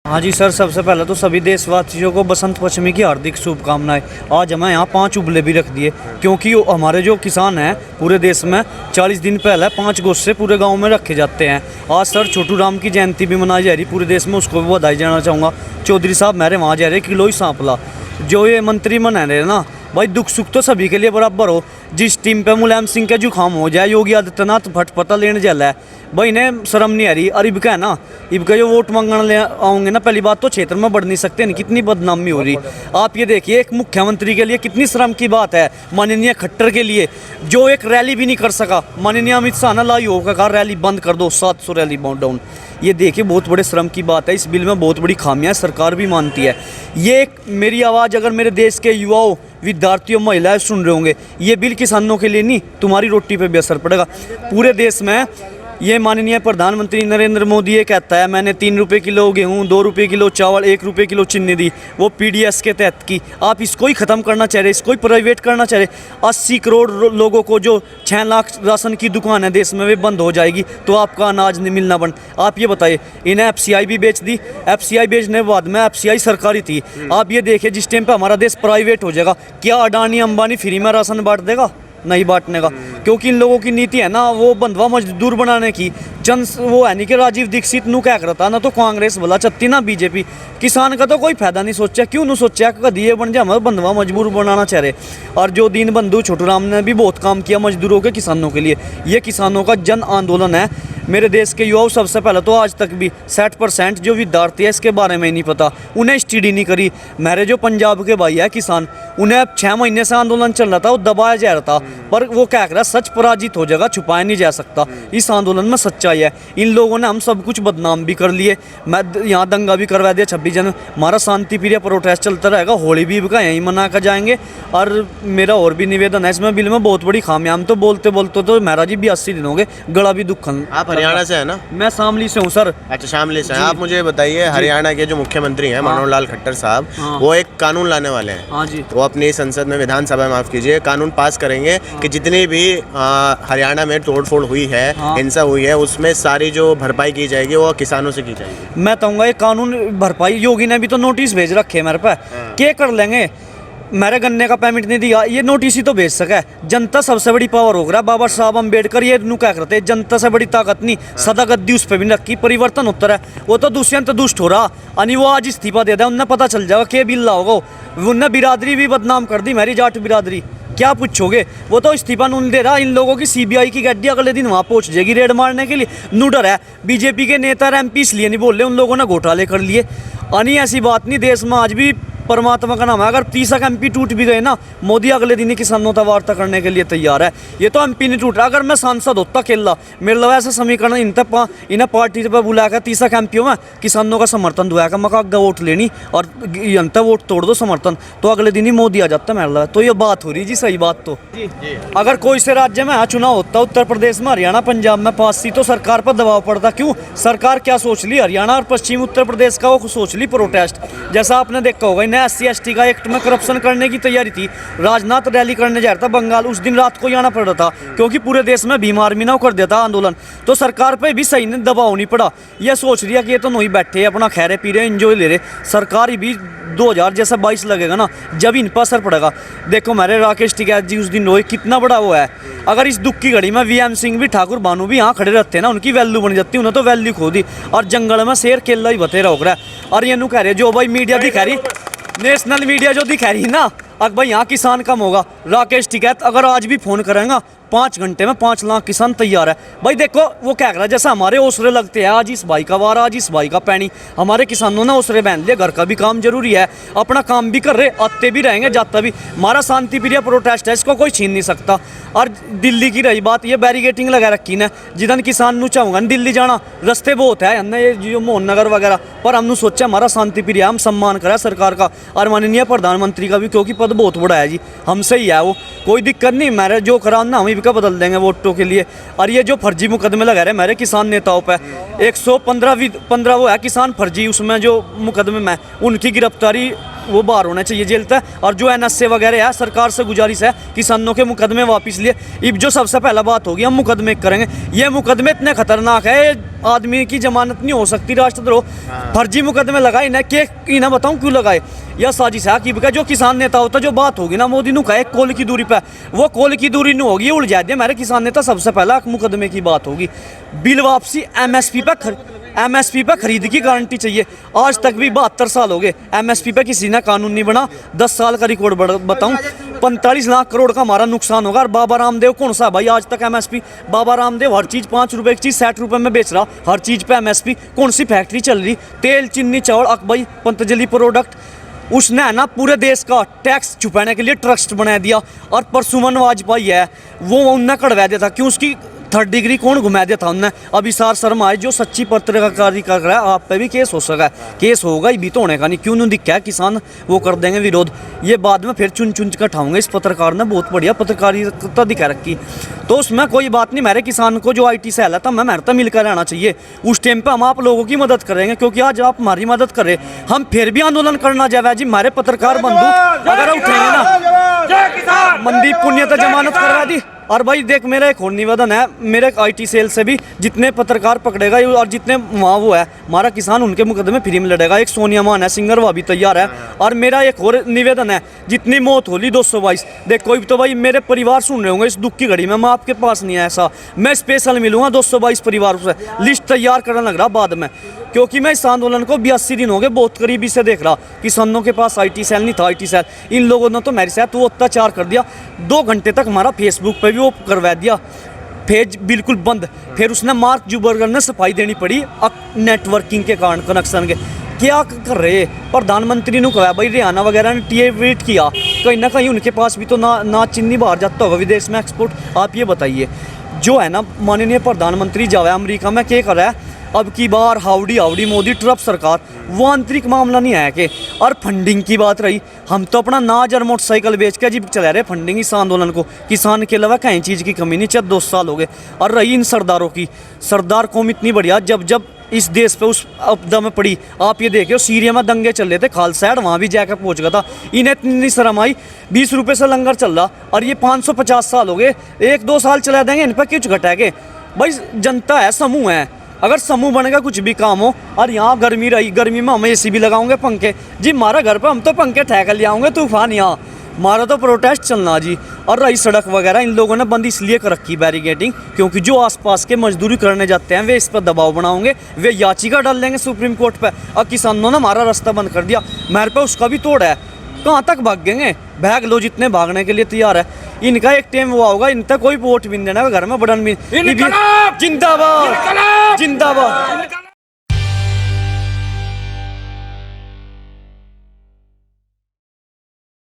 हाँ जी सर, सबसे पहले तो सभी देशवासियों को बसंत पंचमी की हार्दिक शुभकामनाएं। आज हमें यहाँ 5 उपले भी रख दिए, क्योंकि हमारे जो किसान हैं पूरे देश में 40 दिन पहले 5 गोश्त पूरे गांव में रखे जाते हैं। आज सर छोटू राम की जयंती भी मनाई जा रही पूरे देश में, उसको भी बधाई देना चाहूँगा। चौधरी साहब मेरे वहाँ जा रहे किलोई सांपला, जो ये मंत्री बना रहे ना भाई, दुख सुख तो सभी के लिए बराबर हो। जिस टीम पे मुलायम सिंह का जुकाम हो जाए, योगी आदित्यनाथ फटपटा लेने जला है भाई, इन्हें शर्म नहीं आ रही। और इबका है ना, इबका जो वोट मांगने ले आओगे ना, पहली बात तो क्षेत्र में बढ़ नहीं सकते, कितनी बदनामी हो रही। आप ये देखिए, एक मुख्यमंत्री के लिए कितनी शर्म की बात है, माननीय खट्टर के लिए, जो एक रैली भी नहीं कर सका। माननीय अमित शाह ने लाई होगा कहा रैली बंद कर दो, 700 रैली डाउन। ये देखिए बहुत बड़े शर्म की बात है। इस बिल में बहुत बड़ी खामियां सरकार भी मानती है। ये एक मेरी आवाज़ अगर मेरे देश के युवाओं, विद्यार्थियों, महिलाएं सुन रहे होंगे, ये बिल किसानों के लिए नहीं, तुम्हारी रोटी पे भी असर पड़ेगा। पूरे देश में ये माननीय प्रधानमंत्री नरेंद्र मोदी ये कहता है, मैंने 3 रुपये किलो गेहूँ, 2 रुपये किलो चावल, 1 रुपये किलो चीनी दी, वो पीडीएस के तहत की। आप इसको ही ख़त्म करना चाह रहे, इसको ही प्राइवेट करना चाह रहे। 80 करोड़ लोगों को जो 6 लाख राशन की दुकान है देश में, वे बंद हो जाएगी तो आपका अनाज नहीं मिलना बंद। आप ये बताइए, इन्हें एफसीआई भी बेच दी। एफसीआई बेचने के बाद में एफसीआई सरकारी थी। आप ये देखिए, जिस टाइम पर हमारा देश प्राइवेट हो जाएगा, क्या अडानी अंबानी फ्री में राशन बांट देगा? नहीं बांटने का, क्योंकि इन लोगों की नीति है ना, वो बंधवा मजदूर बनाने की। वो है नहीं कि राजीव दीक्षित नू क्या करता ना, तो कांग्रेस भला चत्ती ना बीजेपी। किसान का तो कोई फायदा नहीं सोचा, क्यों नहीं सोचा कभी ये बन जाए, हमारे बंधवा मजबूर बनाना चाह रहे। और जो दीन बंधु छोटू राम ने भी बहुत काम किया मजदूरों के, किसानों के लिए। ये किसानों का जन आंदोलन है। मेरे देश के युवाओं, सबसे पहले तो आज तक भी 60% जो विद्यार्थी है इसके बारे में ही नहीं पता, उन्हें स्टडी नहीं करी। मेरे जो पंजाब के भाई है किसान, उन्हें 6 महीने से आंदोलन चल रहा था, वो दबाया जा रहा था, पर वो क्या कर रहा है, सच पराजित हो जाएगा, छुपाया नहीं जा सकता। इस आंदोलन में सच्चाई है। इन लोगों ने हम सब कुछ बदनाम भी कर लिए। मैं यहाँ दंगा भी करवा दिया 26 जनवरी। हमारा शांति प्रिय प्रोटेस्ट चलता रहेगा, होली भी का यहीं मना कर जाएंगे। और मेरा और भी निवेदन है, इसमें बिल में बहुत बड़ी खामियां। हम तो बोलते बोलते तो महाराज जी 82 दिन हो गए, गला भी दुखन। आप हरियाणा से है ना? मैं शामली से हूँ सर। अच्छा, शामली से। आप मुझे बताइए, हरियाणा के जो मुख्यमंत्री हैं मनोहर लाल खट्टर साहब, वो एक कानून लाने वाले हैं। हाँ जी। वो अपनी संसद में, विधानसभा माफ कीजिए, कानून पास करेंगे कि जितनी भी हरियाणा में तोड़फोड़ हुई है, हिंसा हुई है, उसमें सारी जो भरपाई की जाएगी वो किसानों से की जाएगी। मैं कहूँगा ये कानून भरपाई, योगी ने भी तो नोटिस भेज रखे मेरे पे, क्या कर लेंगे? मेरे गन्ने का पेमेंट नहीं दिया, ये नोटिस ही तो भेज सका। जनता सबसे बड़ी पावर हो रहा है। बाबा साहब अम्बेडकर ये नु क्या करते, जनता से बड़ी ताकत नहीं, सदा गद्दी उस पर भी रखी, परिवर्तन उत्तर है। वो तो दुष्यंत दुष्ट हो रहा, अनि वो आज इस्तीफा दे दिया, उन्हें पता चल जाएगा क्या बिल लाओगा। उनने बिरादरी भी बदनाम कर दी, मेरी जाट बिरादरी, क्या पूछोगे? वो तो इस्तीफा नहीं दे रहा। इन लोगों की सीबीआई की गड्डी अगले दिन वहाँ पहुँच जाएगी रेड मारने के लिए। नूडर है बीजेपी के नेता एमपी, इसलिए नहीं बोल रहे, उन लोगों ने घोटाले कर लिए। अनि ऐसी बात नहीं, देश में आज भी परमात्मा का नाम है। अगर 30 एमपी टूट भी गए ना, मोदी अगले दिन ही किसानों से वार्ता करने के लिए तैयार है। ये तो एमपी नहीं टूट रहा। अगर मैं सांसद होता केला, मेरे लगा ऐसा समीकरण इन्हें पार्टी पर बुलाकर 30 एमपी में किसानों का समर्थन दुआकर मैं आगे वोट लेनी और जनता वोट तोड़ दो समर्थन, तो अगले दिन ही मोदी आ जाता मेरे लगा। तो ये बात हो रही जी, सही बात तो जी। अगर कोई से राज्य में चुनाव होता, उत्तर प्रदेश में, हरियाणा, पंजाब में 5 सीटों, सरकार पर दबाव पड़ता। क्यों? सरकार क्या सोच ली, हरियाणा और पश्चिम उत्तर प्रदेश का वो सोच ली प्रोटेस्ट। जैसा आपने देखा होगा, SC/ST का एक्ट में करप्शन करने की तैयारी थी। राजनाथ रैली करने जा रहा था बंगाल, उस दिन रात को ही आना पड़ रहा था, क्योंकि पूरे देश में बीमार भी ना कर देता आंदोलन। तो सरकार पे भी सही ने दबाव नहीं पड़ा। यह सोच लिया कि ये तो नहीं बैठे अपना खैरे पी रहे, एंजॉय ले रहे। सरकार ही भी 2000 जैसा 22 लगेगा ना, जब इन पर असर पड़ेगा। देखो मेरे राकेश टिकैत जी उस दिन रोए, कितना बड़ा वो है। अगर इस दुख की घड़ी में VM सिंह भी, ठाकुर बानू भी यहाँ खड़े रहते ना, उनकी वैल्यू बन जाती, उन्हें तो वैल्यू खो दी। और जंगल में शेर केला ही बतेरा हो रहा है। और ये नु कह रहे जो भाई मीडिया दिखा रही, नेशनल मीडिया जो दिखा रही ना, अब भाई यहाँ किसान कम होगा। राकेश टिकैत अगर आज भी फोन करेंगे, 5 घंटे में 5 लाख किसान तैयार है। भाई देखो वो क्या कर रहा है, जैसा हमारे ओसरे लगते हैं, आज इस भाई का वार, आज इस भाई का पैनी। हमारे किसानों ने ओसरे बहन लिए, घर का भी काम जरूरी है, अपना काम भी कर रहे, आते भी रहेंगे, जाता भी। हमारा शांति प्रिय प्रोटेस्ट है, इसको कोई छीन नहीं सकता। और दिल्ली की रही बात, ये बैरिगेटिंग लगा रखी ने, जिधन किसान नू चाहूँगा दिल्ली जाना, रस्ते बहुत है हमने, ये जो मोहन नगर वगैरह, पर हमने सोचा हमारा शांति प्रिय, हम सम्मान करें सरकार का और माननीय प्रधानमंत्री का भी, क्योंकि पद बहुत बड़ा है जी, हमसे ही है वो, कोई दिक्कत नहीं। मेरे जो करा ना हम का बदल देंगे वोटों के लिए। और ये जो फर्जी मुकदमे लगा रहे मेरे किसान नेताओं पे, 115 वो है किसान फर्जी, उसमें जो मुकदमे में उनकी गिरफ्तारी वो बाहर होना चाहिए जेल तक। और जो NSA वगैरह है, सरकार से गुजारिश है किसानों के मुकदमे वापस लिए। अब जो सबसे पहला बात होगी, हम मुकदमे करेंगे। ये मुकदमे इतने खतरनाक है, आदमी की जमानत नहीं हो सकती। राष्ट्रद्रोह फर्जी मुकदमे लगाए ना, के ना बताऊं क्यों लगाए। यह साजिश है कि जो किसान नेता होता, जो बात होगी ना मोदी नु कहे कोल की दूरी पे, वो कोल की दूरी नहीं होगी, उलझा दे मेरे किसान नेता। सबसे पहला मुकदमे की बात होगी, बिल वापसी, MSP पे खरीद की गारंटी चाहिए। आज तक भी 72 साल हो गए, MSP पे किसी ने कानून नहीं बना। 10 साल का रिकॉर्ड बताऊं, 45 लाख करोड़ का हमारा नुकसान होगा। और बाबा रामदेव कौन सा भाई आज तक MSP? बाबा रामदेव हर चीज़ 5 रुपए की चीज़ 60 रुपए में बेच रहा, हर चीज़ पे MSP। कौन सी फैक्ट्री चल रही? तेल, चीनी, चावल, अकबई, पतंजलि प्रोडक्ट। उसने है ना पूरे देश का टैक्स छुपाने के लिए ट्रस्ट बना दिया। और परसुमन वाजपेयी है, वो उनने कड़वा दिया था। क्यों? उसकी 3rd डिग्री कौन घुमा दिया था उनने? अब इसार शर्मा है जो सच्ची पत्रकारी कर रहा है, आप पे भी केस हो सका है। केस होगा ही भी तो होने का नहीं। क्यों नहीं दिखा है? किसान वो कर देंगे विरोध। ये बाद में फिर चुन चुन कर ठाऊंगे। इस पत्रकार ने बहुत बढ़िया पत्रकारिता दिखा रखी, तो उसमें कोई बात नहीं। मेरे किसान को जो IT से आया था, मैं मेरे मिलकर रहना चाहिए। उस टाइम पे हम आप लोगों की मदद करेंगे, क्योंकि आज आप हमारी मदद कर रहे। हम फिर भी आंदोलन करना जावे जी। हमारे पत्रकार बंधु अगर उठेंगे ना, मनदीप पुनिया तो जमानत करवा दी। और भाई देख, मेरा एक और निवेदन है, मेरे IT सेल से भी जितने पत्रकार पकड़ेगा और जितने वहाँ वो है हमारा किसान, उनके मुकदमे फ्री में लड़ेगा। एक सोनिया मान है, सिंगर, वह भी तैयार है। और मेरा एक और निवेदन है, जितनी मौत होली 222, देखो तो भाई मेरे परिवार सुन रहे होंगे इस दुख की घड़ी में। मैं आपके पास नहीं है ऐसा, मैं स्पेशल मिलूंगा 222 परिवार से। लिस्ट तैयार करने लग रहा बाद में, क्योंकि मैं इस आंदोलन को 82 दिन हो गए बहुत करीबी से देख रहा। किसानों के पास IT सेल नहीं था, IT सेल इन लोगों ने तो मेरे साथ वो अत्याचार कर दिया। 2 घंटे तक हमारा फेसबुक पे भी वो करवा दिया, पेज बिल्कुल बंद। फिर उसने मार्क जुबर्गर ने सफाई देनी पड़ी नेटवर्किंग के कारण, कनेक्शन के। क्या कर रहे प्रधानमंत्री ने कहा भाई, हरियाणा वगैरह ने ट्वीट किया, कहीं ना कहीं उनके पास भी तो ना चीनी बाहर जाता होगा विदेश में एक्सपोर्ट। आप ये बताइए, जो है ना माननीय प्रधानमंत्री जावे अमेरिका में, क्या कर रहा है अब की बार? हाउडी मोदी ट्रम्प सरकार, वो आंतरिक मामला नहीं है के। और फंडिंग की बात रही, हम तो अपना नाज और मोटरसाइकिल बेच के जीप चला रहे फंडिंग इस आंदोलन को। किसान के अलावा कहीं चीज़ की कमी नहीं, 2 साल हो गए। और रही इन सरदारों की, सरदार कौम इतनी बढ़िया, जब इस देश पे उस आपदा में पड़ी। आप ये देखिए, सीरिया में दंगे चल रहे थे, खालसाइड वहाँ भी जाकर पहुँच गया था। इन्हें इतनी शर्म आई, 20 रुपये से लंगर चल रहा, और ये 550 साल हो गए। 1-2 साल चला देंगे, इन पर कुछ घटाएंगे? भाई जनता है, समूह है, अगर समूह बनेगा कुछ भी काम हो। और यहाँ गर्मी रही, गर्मी में हम AC भी लगाओगे, पंखे जी हमारा घर पे, हम तो पंखे ठहकर ले आऊँगे। तूफान यहाँ हमारा तो प्रोटेस्ट चलना जी। और रही सड़क वगैरह, इन लोगों ने बंद इसलिए कर रखी बैरिकेडिंग, क्योंकि जो आसपास के मजदूरी करने जाते हैं वे इस पर दबाव बनाओगे, वे याचिका डाल लेंगे सुप्रीम कोर्ट पे। और किसानों ने हमारा रास्ता बंद कर दिया, मेरे पे उसका भी तोड़ है। कहाँ तक भागेंगे? भाग लो जितने भागने के लिए तैयार है। इनका एक टाइम हुआ होगा, इन तक कोई वोट भी नहीं देना, घर में बटन भी। जिंदाबाद जिंदाबाद।